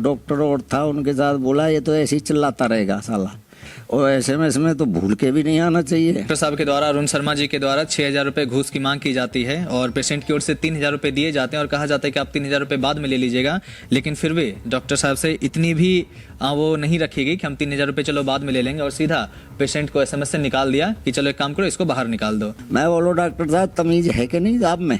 Doctor और था, उनके साथ बोला ये तो ऐसे ही चिल्लाता रहेगा साला, और एसएमएस में तो भूल के भी नहीं आना चाहिए। डॉक्टर साहब के द्वारा, अरुण शर्मा जी के द्वारा 6,000 रुपये घूस की मांग की जाती है और पेशेंट की ओर से 3,000 रुपये दिए जाते हैं और कहा जाता है कि आप 3,000 रुपये बाद में ले लीजिएगा, लेकिन फिर भी डॉक्टर साहब से इतनी भी वो नहीं रखी गई कि हम 3,000 रुपये चलो बाद में ले लेंगे, और सीधा पेशेंट को एसएमएस से निकाल दिया कि चलो एक काम करो, इसको बाहर निकाल दो। मैं बोलो डॉक्टर साहब तमीज है कि नहीं आप में?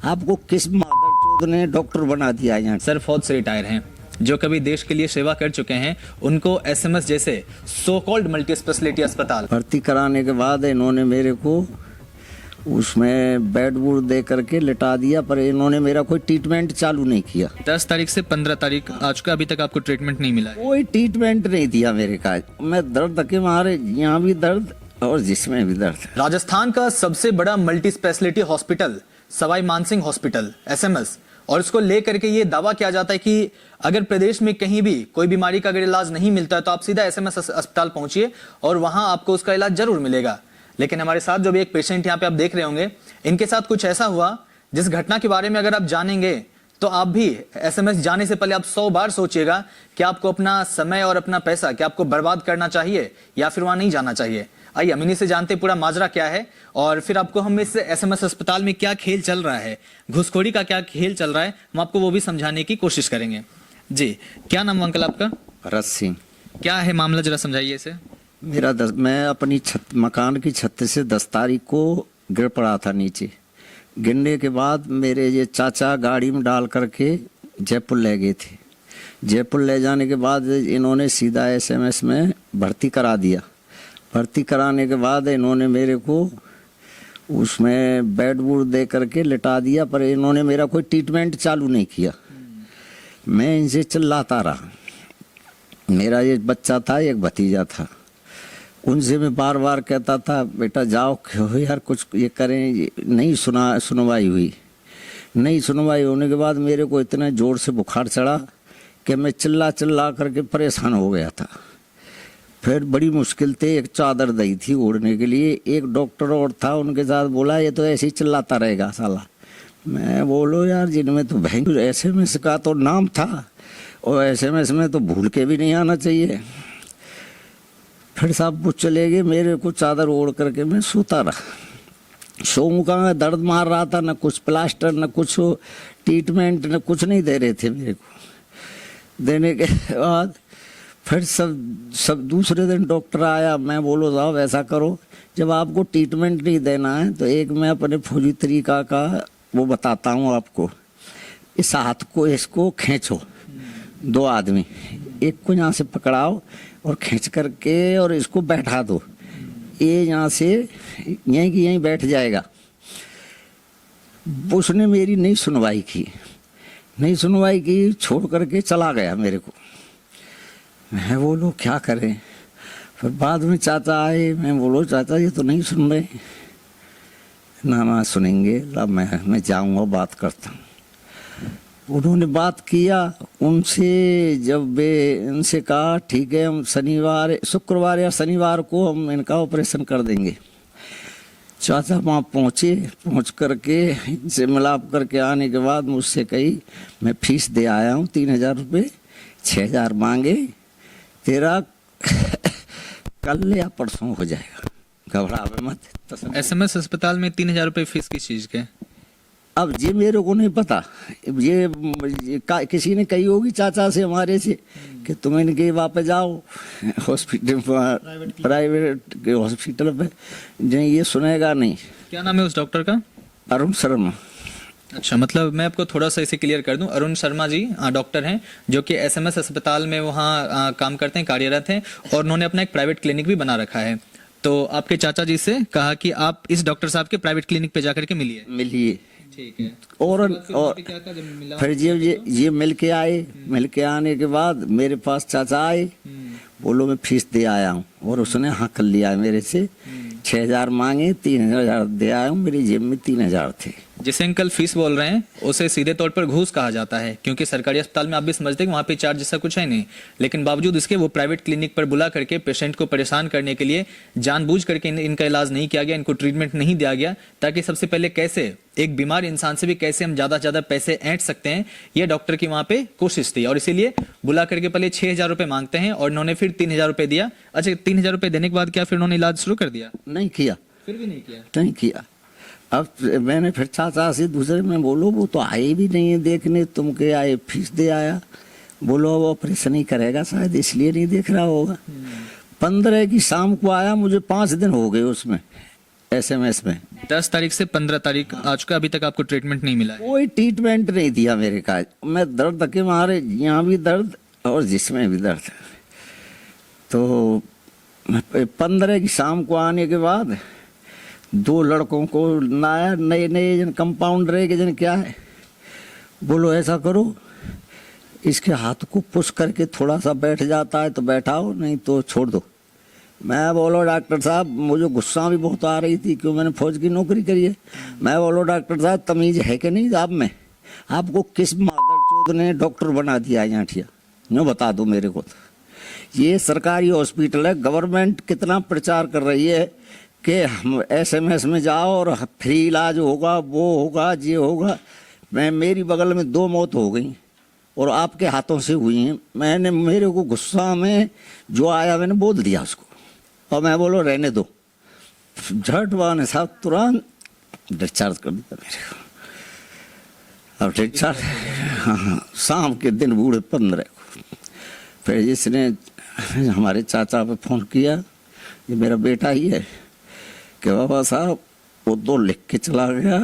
आपको किस मादरचोद ने डॉक्टर बना दिया यहाँ? सर फौज से रिटायर हैं, जो कभी देश के लिए सेवा कर चुके हैं, उनको एसएमएस जैसे सो कॉल्ड मल्टी स्पेशलिटी अस्पताल भर्ती कराने के बाद इन्होंने मेरे को उसमें बेड वुड दे करके लिटा दिया, पर इन्होंने मेरा कोई ट्रीटमेंट चालू नहीं किया। 10 तारीख से 15 तारीख आ चुका, अभी तक आपको ट्रीटमेंट नहीं मिला है। कोई ट्रीटमेंट नहीं दिया मेरे का। मैं दर्द के मारे, यहाँ भी दर्द और जिसमें भी दर्द। राजस्थान का सबसे बड़ा multi speciality hospital Sawai Mansingh hospital SMS, और इसको लेकर के ये दावा किया जाता है कि अगर प्रदेश में कहीं भी कोई बीमारी का अगर इलाज नहीं मिलता है तो आप सीधा एसएमएस अस्पताल पहुंचिए और वहां आपको उसका इलाज जरूर मिलेगा। लेकिन हमारे साथ जो भी एक पेशेंट यहाँ पे आप देख रहे होंगे, इनके साथ कुछ ऐसा हुआ जिस घटना के बारे में अगर आप जानेंगे तो आप भी एसएमएस जाने से पहले आप 100 बार सोचिएगा कि आपको अपना समय और अपना पैसा क्या आपको बर्बाद करना चाहिए या फिर वहां नहीं जाना चाहिए। आइए हम इन्हीं से जानते पूरा माजरा क्या है, और फिर आपको हम इस एसएमएस अस्पताल में क्या खेल चल रहा है, घुसखोरी का क्या खेल चल रहा है, हम आपको वो भी समझाने की कोशिश करेंगे। जी, क्या नाम अंकल आपका? भरत सिंह। क्या है मामला, जरा समझाइए इसे। मैं अपनी मकान की छत से 10 तारीख को गिर पड़ा था नीचे। गिरने के बाद मेरे ये चाचा गाड़ी में डाल करके जयपुर ले गए थे। जयपुर ले जाने के बाद इन्होंने सीधा एसएमएस में भर्ती करा दिया। भर्ती कराने के बाद इन्होंने मेरे को उसमें बेड वुड दे करके लिटा दिया, पर इन्होंने मेरा कोई ट्रीटमेंट चालू नहीं किया। मैं इनसे चिल्लाता रहा। मेरा ये बच्चा था, एक भतीजा था, उनसे मैं बार बार कहता था बेटा जाओ, क्यों यार कुछ ये करें। नहीं सुनवाई हुई। नहीं सुनवाई होने के बाद मेरे को इतना जोर से बुखार चढ़ा कि मैं चिल्ला चिल्ला करके परेशान हो गया था। फिर बड़ी मुश्किल से एक चादर दी थी ओढ़ने के लिए। एक डॉक्टर और था, उनके साथ बोला ये तो ऐसे ही चिल्लाता रहेगा साला। मैं बोलो यार, जिनमें तो भयंकर एसएमएस का तो नाम था, और एसएमएस में तो भूल के भी नहीं आना चाहिए। फिर साहब वो चले गए, मेरे को चादर ओढ़ करके मैं सोता रहा। सोऊं का दर्द मार रहा था, न कुछ प्लास्टर न कुछ ट्रीटमेंट न कुछ नहीं दे रहे थे मेरे को। देने के बाद फिर सब दूसरे दिन डॉक्टर आया। मैं बोलो साहब ऐसा करो, जब आपको ट्रीटमेंट नहीं देना है तो एक मैं अपने फौजी तरीका का वो बताता हूँ आपको। इस हाथ को इसको खींचो, 2 आदमी, एक को यहाँ से पकड़ाओ और खींच करके और इसको बैठा दो। ये यहाँ से यहीं की यहीं बैठ जाएगा। उसने मेरी नहीं सुनवाई की, छोड़ करके चला गया मेरे को। मैं बोलो क्या करें। फिर बाद में चाचा आए। मैं बोलो चाचा ये तो नहीं सुन रहे। ना सुनेंगे, ला मैं जाऊँगा बात करता हूँ। उन्होंने बात किया उनसे। जब इनसे कहा ठीक है हम शुक्रवार या शनिवार को हम इनका ऑपरेशन कर देंगे। चाचा वहाँ पहुँचे। पहुँच करके इनसे मिलाप करके आने के बाद मुझसे कही मैं फीस दे आया हूँ 3,000 रुपये, 6,000 मांगे, तेरा कल या परसों हो जाएगा, घबरावे मत। एसएमएस अस्पताल में 3,000 रुपये फीस किस चीज के? अब ये मेरे को नहीं पता। ये किसी ने कही होगी चाचा से हमारे से कि तुम इनके वापस जाओ हॉस्पिटल, प्राइवेट हॉस्पिटल पे। नहीं ये सुनेगा नहीं। क्या नाम है उस डॉक्टर का? अरुण शर्मा। अच्छा, मतलब मैं आपको थोड़ा सा इसे क्लियर कर दूं। अरुण शर्मा जी डॉक्टर हैं जो कि एसएमएस अस्पताल में वहाँ काम करते हैं, कार्यरत हैं, और उन्होंने अपना एक प्राइवेट क्लिनिक भी बना रखा है। तो आपके चाचा जी से कहा कि आप इस डॉक्टर साहब के प्राइवेट क्लिनिक पे जाकर के मिलिए। ठीक है। और फिर ये मिल के आए। मिल के आने के बाद मेरे पास चाचा आए। बोलो मैं फीस दे आया हूँ, और उसने हाँ कर लिया मेरे से। 6,000 मांगे, 3,000 दे आया हूँ। मेरी जेब में 3,000 थे। जिसे अंकल फीस बोल रहे हैं उसे सीधे तौर पर घूस कहा जाता है, क्योंकि सरकारी अस्पताल में आप भी समझते हैं कि वहाँ पे चार्ज जैसा कुछ है नहीं, लेकिन बावजूद इसके वो प्राइवेट क्लिनिक पर बुला करके पेशेंट को परेशान करने के लिए जानबूझ करके इनका इलाज नहीं किया गया, इनको ट्रीटमेंट नहीं दिया गया, ताकि सबसे पहले कैसे एक बीमार इंसान से भी कैसे हम ज्यादा से ज्यादा पैसे ऐंठ सकते हैं, ये डॉक्टर की वहां पे कोशिश थी। और इसीलिए बुला करके पहले 6,000 रुपए मांगते हैं और इन्होंने फिर 3,000 रुपए दिया। अच्छा, 3,000 रुपए देने के बाद क्या फिर उन्होंने इलाज शुरू कर दिया? नहीं किया, फिर भी नहीं किया। नहीं किया। अब मैंने फिर चाचा से दूसरे में बोलो, वो तो आए भी नहीं है देखने, तुम के आए फीस दे आया, बोलो अब ऑपरेशन ही करेगा शायद इसलिए नहीं देख रहा होगा। 15 की शाम को आया, मुझे 5 दिन हो गए उसमें SMS में। 10 तारीख से 15 तारीख आज का अभी तक आपको ट्रीटमेंट नहीं मिला है? कोई ट्रीटमेंट नहीं दिया मेरे का। मैं दर्द के मारे, यहाँ भी दर्द और जिसमें भी दर्द। तो 15 की शाम को आने के बाद 2 लड़कों को लाया, नए नए जन कंपाउंडर है कि जन क्या है, बोलो ऐसा करो, इसके हाथ को पुश करके थोड़ा सा बैठ जाता है तो बैठाओ, नहीं तो छोड़ दो। मैं बोलो डॉक्टर साहब, मुझे गुस्सा भी बहुत आ रही थी, क्यों मैंने फौज की नौकरी करी है। मैं बोलो डॉक्टर साहब, तमीज है कि नहीं आप में, आपको किस मादरचोद ने डॉक्टर बना दिया यहाँ ठिया, यूँ बता दो मेरे को। तो ये सरकारी हॉस्पिटल है, गवर्नमेंट कितना प्रचार कर रही है कि हम SMS में जाओ और फ्री इलाज होगा, वो होगा, ये होगा। मेरी बगल में 2 मौत हो गई और आपके हाथों से हुई हैं। मैंने, मेरे को गुस्सा में जो आया मैंने बोल दिया उसको, और मैं बोलो रहने दो। झट ने साहब तुरंत डिस्चार्ज कर दिया मेरे को। अब डिस्चार्ज, हाँ, शाम के दिन बूढ़े 15 को फिर जिसने हमारे चाचा पे फ़ोन किया, ये मेरा बेटा ही है, कि बाबा साहब वो 2 लिख के चला गया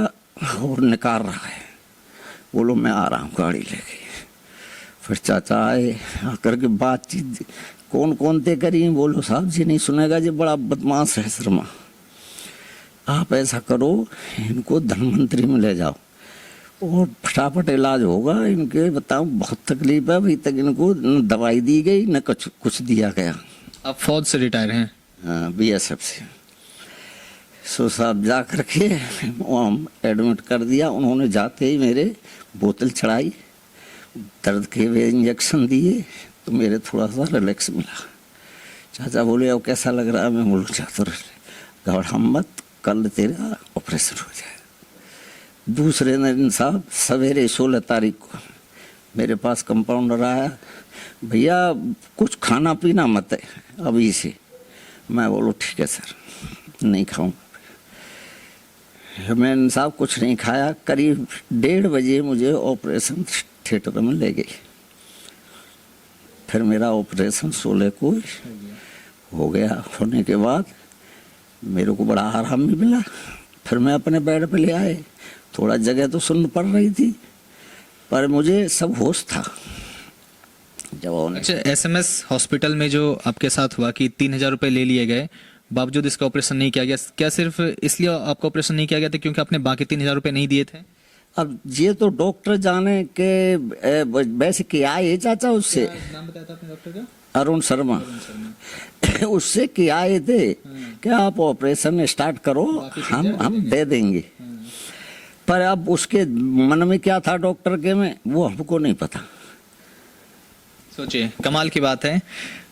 और निकाल रहा है, बोलो मैं आ रहा हूँ गाड़ी लेके। फिर चाचा आए, आकर के बातचीत कौन कौन ते करी, बोलो साहब जी नहीं सुनेगा, जी बड़ा बदमाश है शर्मा, आप ऐसा करो इनको धनवंतरी में ले जाओ और फटाफट इलाज होगा। इनके बताओ बहुत तकलीफ है, अभी तक इनको न दवाई दी गई न कुछ दिया गया। आप फौज से रिटायर हैं? हाँ, BSF से। सो साहब जा करके वहाँ एडमिट कर दिया। उन्होंने जाते ही मेरे बोतल चढ़ाई, दर्द के वे इंजेक्शन दिए, तो मेरे थोड़ा सा रिलैक्स मिला। चाचा बोले अब कैसा लग रहा है? मैं बोलूँ चाचा घबरा मत, कल तेरा ऑपरेशन हो जाए। दूसरे दिन साहब सवेरे 16 तारीख को मेरे पास कंपाउंडर आया, भैया कुछ खाना पीना मत है अभी से। मैं बोलो ठीक है सर, नहीं खाऊंगा। मैंने साहब कुछ नहीं खाया। करीब 1:30 बजे मुझे ऑपरेशन थिएटर में ले गई। फिर मेरा ऑपरेशन 16 को हो गया। होने के बाद मेरे को बड़ा आराम भी मिला। फिर मैं अपने बेड पे ले आए। थोड़ा जगह तो सुन्न पड़ रही थी, पर मुझे सब होश था। जब अच्छा, SMS हॉस्पिटल में जो आपके साथ हुआ कि 3,000 रुपए ले लिए गए, बावजूद इसका ऑपरेशन नहीं किया गया, क्या सिर्फ इसलिए आपका ऑपरेशन नहीं किया गया था क्योंकि आपने बाकी 3,000 रुपए नहीं दिए थे? अब ये तो डॉक्टर जाने के वैसे किया है चाचा, उससे नाम बताया था आपने डॉक्टर का? अरुण शर्मा। उससे किया आए थे कि आप ऑपरेशन स्टार्ट करो, हम दे देंगे। पर अब उसके मन में क्या था डॉक्टर के में, वो हमको नहीं पता। सोचिए, कमाल की बात है,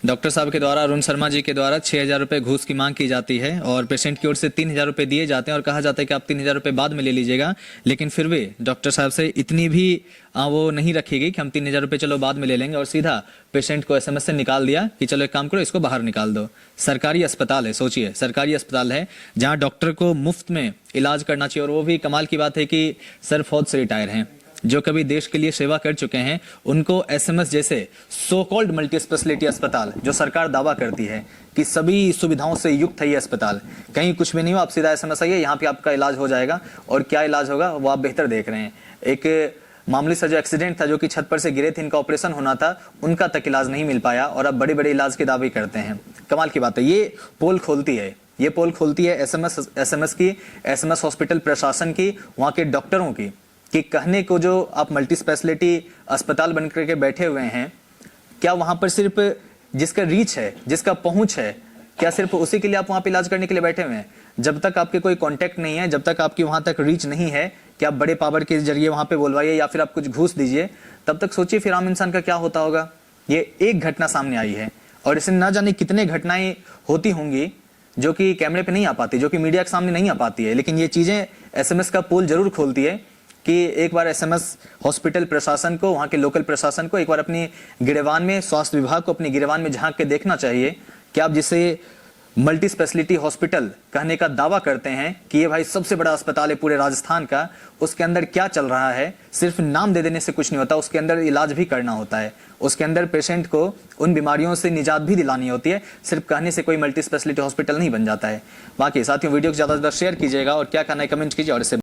डॉक्टर साहब के द्वारा, अरुण शर्मा जी के द्वारा 6,000 रुपए घूस की मांग की जाती है और पेशेंट की ओर से 3,000 रुपए दिए जाते हैं और कहा जाता है कि आप 3,000 रुपए बाद में ले लीजिएगा। लेकिन फिर भी डॉक्टर साहब से इतनी भी वो नहीं रखी गई कि हम 3,000 रुपए चलो बाद में ले लेंगे, और सीधा पेशेंट को SMS से निकाल दिया कि चलो एक काम करो, इसको बाहर निकाल दो। सरकारी अस्पताल है, सोचिए, सरकारी अस्पताल है जहाँ डॉक्टर को मुफ्त में इलाज करना चाहिए। और वो भी कमाल की बात है कि सर फौज से रिटायर हैं, जो कभी देश के लिए सेवा कर चुके हैं, उनको SMS जैसे सो कॉल्ड मल्टी स्पेशलिटी अस्पताल, जो सरकार दावा करती है कि सभी सुविधाओं से युक्त है ये अस्पताल, कहीं कुछ भी नहीं हो, आप सीधा SMS आइए, यहाँ पे आपका इलाज हो जाएगा। और क्या इलाज होगा वो आप बेहतर देख रहे हैं। एक मामूली सा जो एक्सीडेंट था, जो कि छत पर से गिरे थे, इनका ऑपरेशन होना था, उनका तक इलाज नहीं मिल पाया और अब बड़े बड़े इलाज के दावे करते हैं। कमाल की बात है। ये पोल खोलती है, ये पोल खोलती है SMS की, SMS हॉस्पिटल प्रशासन की, वहाँ के डॉक्टरों की, कि कहने को जो आप मल्टी स्पेशलिटी अस्पताल बन करके बैठे हुए हैं, क्या वहां पर सिर्फ जिसका रीच है, जिसका पहुंच है, क्या सिर्फ उसी के लिए आप वहां पे इलाज करने के लिए बैठे हुए हैं? जब तक आपके कोई कांटेक्ट नहीं है, जब तक आपकी वहां तक रीच नहीं है, कि आप बड़े पावर के जरिए वहां पे बोलवाइए या फिर आप कुछ घूस दीजिए, तब तक सोचिए फिर आम इंसान का क्या होता होगा। ये एक घटना सामने आई है और इससे न जाने कितने घटनाएं होती होंगी जो कि कैमरे पे नहीं आ पाती, जो कि मीडिया के सामने नहीं आ पाती है। लेकिन ये चीजें एसएमएस का पोल जरूर खोलती है कि एक बार एसएमएस हॉस्पिटल प्रशासन को, वहां के लोकल प्रशासन को एक बार अपनी गिरेवान में, स्वास्थ्य विभाग को अपनी गिरेवान में झांक के देखना चाहिए कि आप जिसे मल्टी स्पेशलिटी हॉस्पिटल कहने का दावा करते हैं कि ये भाई सबसे बड़ा अस्पताल है पूरे राजस्थान का, उसके अंदर क्या चल रहा है। सिर्फ नाम दे देने से कुछ नहीं होता, उसके अंदर इलाज भी करना होता है, उसके अंदर पेशेंट को उन बीमारियों से निजात भी दिलानी होती है। सिर्फ कहने से कोई मल्टी स्पेशलिटी हॉस्पिटल नहीं बन जाता है। बाकी साथियों, वीडियो को ज्यादा से ज्यादा शेयर कीजिएगा और क्या कहना है कमेंट कीजिए और इसे